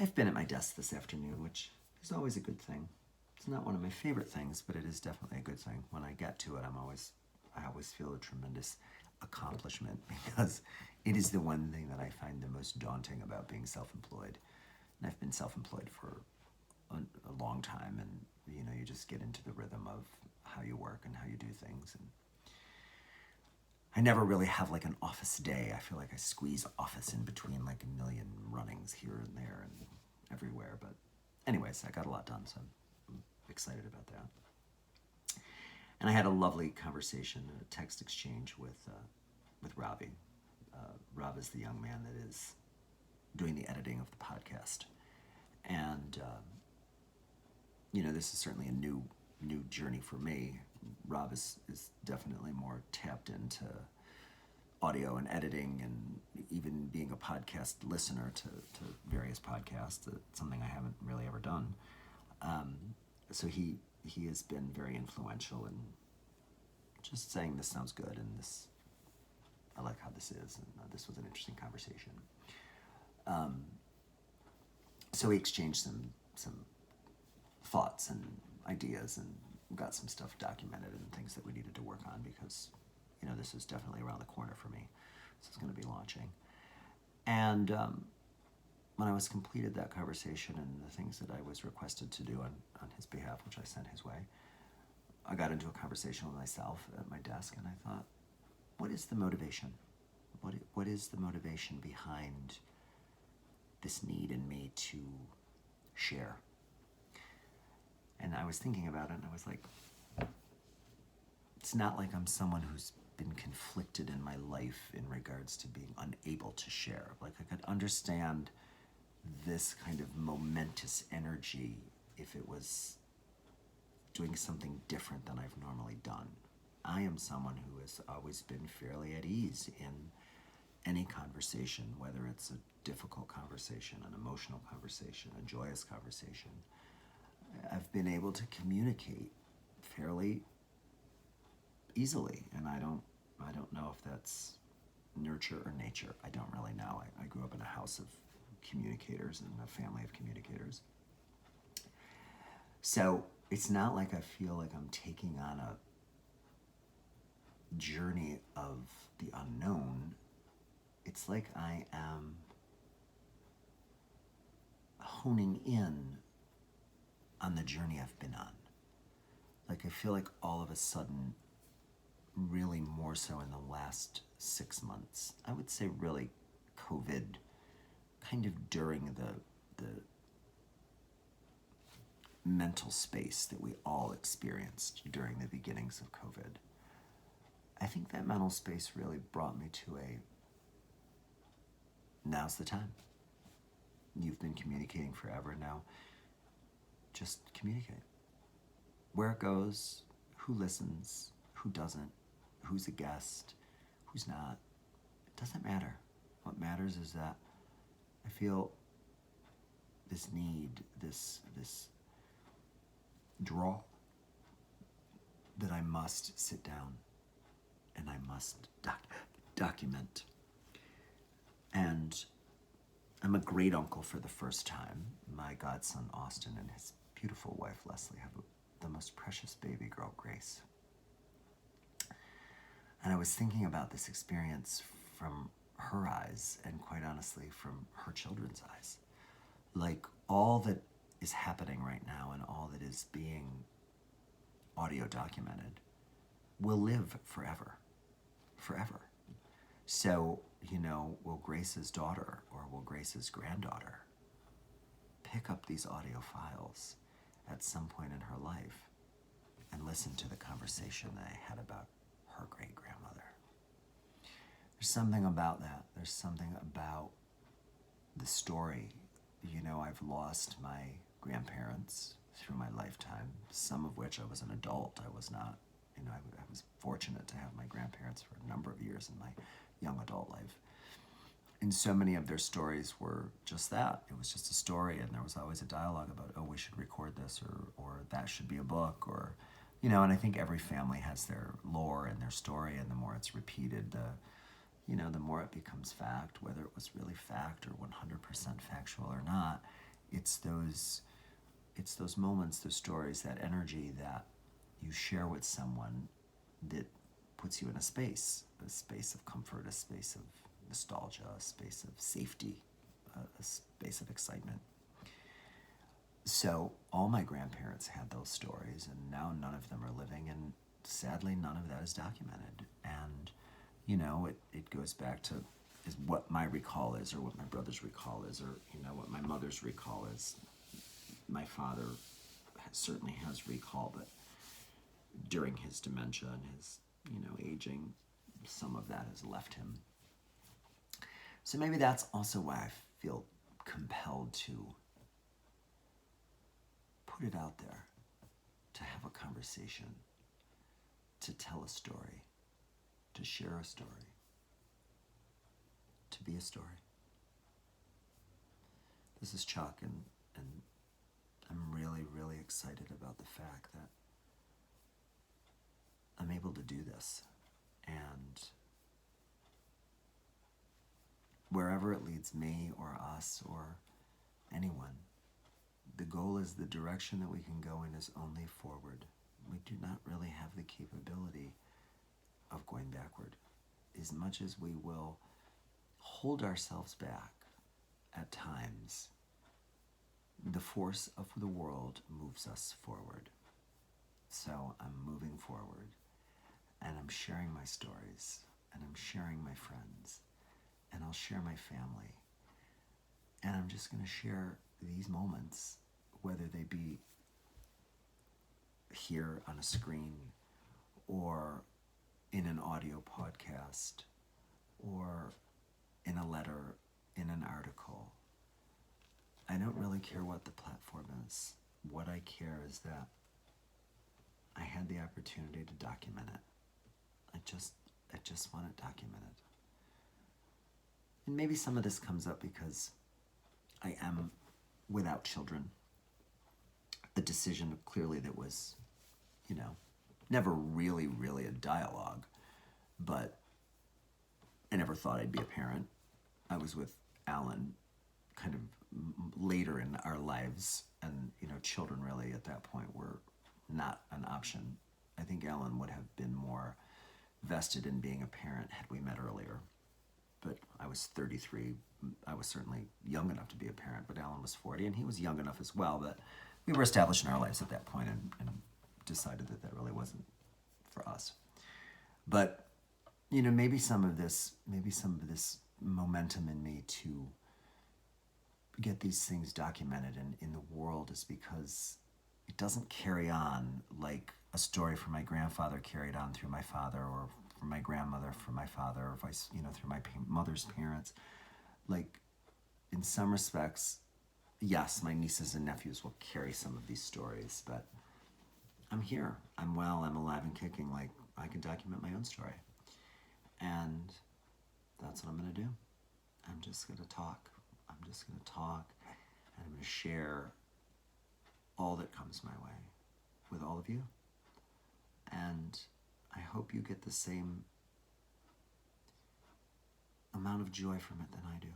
I've been at my desk this afternoon, which is always a good thing. It's not one of my favorite things, but it is definitely a good thing. When I get to it, I always feel a tremendous accomplishment because it is the one thing that I find the most daunting about being self-employed. And I've been self-employed for a long time, and you just get into the rhythm of how you work and how you do things. And I never really have like an office day. I feel like I squeeze office in between like a million runnings here and there and everywhere. But anyways, I got a lot done, so I'm excited about that. And I had a lovely conversation, a text exchange with Ravi. Rav is the young man that is doing the editing of the podcast. And, this is certainly a new journey for me. Rob is definitely more tapped into audio and editing and even being a podcast listener to various podcasts. It's something I haven't really ever done. So he has been very influential in just saying this sounds good and this, I like how this is, and this was an interesting conversation. So we exchanged some thoughts and ideas and got some stuff documented and things that we needed to work on because, this is definitely around the corner for me. This is going to be launching. And when I was completed that conversation and the things that I was requested to do on his behalf, which I sent his way, I got into a conversation with myself at my desk, and I thought, what is the motivation? What is the motivation behind this need in me to share? And I was thinking about it, and I was like, it's not like I'm someone who's been conflicted in my life in regards to being unable to share. Like, I could understand this kind of momentous energy if it was doing something different than I've normally done. I am someone who has always been fairly at ease in any conversation, whether it's a difficult conversation, an emotional conversation, a joyous conversation. I've been able to communicate fairly easily, and I don't know if that's nurture or nature. I don't really know. I grew up in a house of communicators and a family of communicators. So it's not like I feel like I'm taking on a journey of the unknown. It's like I am honing in on the journey I've been on. Like, I feel like all of a sudden, really more so in the last 6 months, I would say really COVID, kind of during the mental space that we all experienced during the beginnings of COVID. I think that mental space really brought me to now's the time. You've been communicating forever now. Just communicate. Where it goes, who listens, who doesn't, who's a guest, who's not. It doesn't matter. What matters is that I feel this need, this draw that I must sit down and I must document. And I'm a great uncle for the first time. My godson Austin and his beautiful wife Leslie have the most precious baby girl, Grace. And I was thinking about this experience from her eyes and, quite honestly, from her children's eyes. Like, all that is happening right now and all that is being audio documented will live forever. Forever. So, will Grace's daughter or will Grace's granddaughter pick up these audio files at some point in her life and listen to the conversation that I had about her great-grandmother? There's something about that. There's something about the story. I've lost my grandparents through my lifetime, some of which I was an adult. I was not, I was fortunate to have my grandparents for a number of years in my young adult life. And so many of their stories were just that. It was just a story, and there was always a dialogue about, oh, we should record this, or that should be a book, or, and I think every family has their lore and their story, and the more it's repeated, the more it becomes fact, whether it was really fact or 100% factual or not. It's those moments, those stories, that energy that you share with someone that puts you in a space of comfort, a space of nostalgia, a space of safety, a space of excitement. So all my grandparents had those stories, and now none of them are living, and sadly none of that is documented. And it goes back to is what my recall is, or what my brother's recall is, or what my mother's recall is. My father certainly has recall, but during his dementia and his aging, some of that has left him. So maybe that's also why I feel compelled to put it out there, to have a conversation, to tell a story, to share a story, to be a story. This is Chuck, and I'm really, really excited about the fact that I'm able to do this. And wherever it leads me or us or anyone, the goal is the direction that we can go in is only forward. We do not really have the capability of going backward. As much as we will hold ourselves back at times, the force of the world moves us forward. So I'm moving forward, and I'm sharing my stories, and I'm sharing my friends, and I'll share my family. And I'm just going to share these moments, whether they be here on a screen or in an audio podcast or in a letter, in an article. I don't really care what the platform is. What I care is that I had the opportunity to document it. I just want it documented. And maybe some of this comes up because I am without children. A decision clearly that was, never really, really a dialogue, but I never thought I'd be a parent. I was with Alan kind of later in our lives, and children really at that point were not an option. I think Alan would have been more vested in being a parent had we met earlier. But I was 33. I was certainly young enough to be a parent, but Alan was 40, and he was young enough as well. But we were established in our lives at that point, and decided that really wasn't for us. But maybe some of this momentum in me to get these things documented in the world is because it doesn't carry on like a story from my grandfather carried on through my father, or from my grandmother, from my father, or vice, through my mother's parents. Like, in some respects, yes, my nieces and nephews will carry some of these stories, but I'm here, I'm well, I'm alive and kicking. Like, I can document my own story. And that's what I'm going to do. I'm just going to talk. And I'm going to share all that comes my way with all of you. And I hope you get the same amount of joy from it than I do.